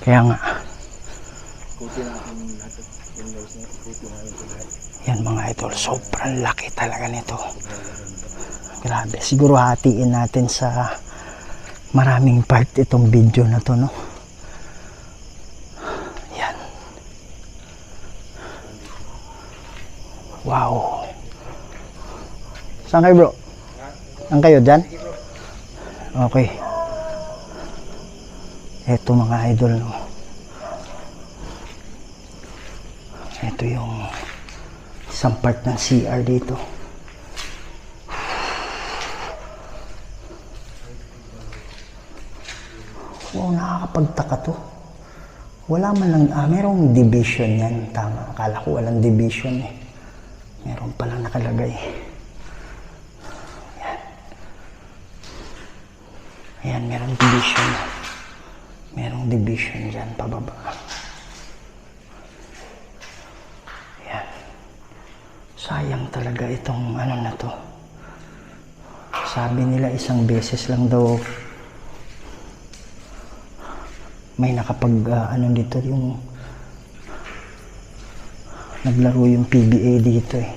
Kaya nga. Ikutin natin lahat. Yan guys, ikutin natin ito lahat. Yan mga idol, sobrang laki talaga nito. Grabe, siguro hatiin natin sa maraming part itong video na to, no? Yan. Wow. Saan kayo, bro? Saan kayo dyan? Okay. Ito mga idol, no? Ito yung isang part ng CR dito. Wow, nakakapagtaka to. Wala man lang, merong division yan. Tama, akala ko walang division eh. Meron palang nakalagay. Ayan. Ayan, merong division. Merong division dyan, pababa. Ayan. Sayang talaga itong ano na to. Sabi nila isang beses lang daw may nakapag ano dito yung naglaro yung PBA dito eh.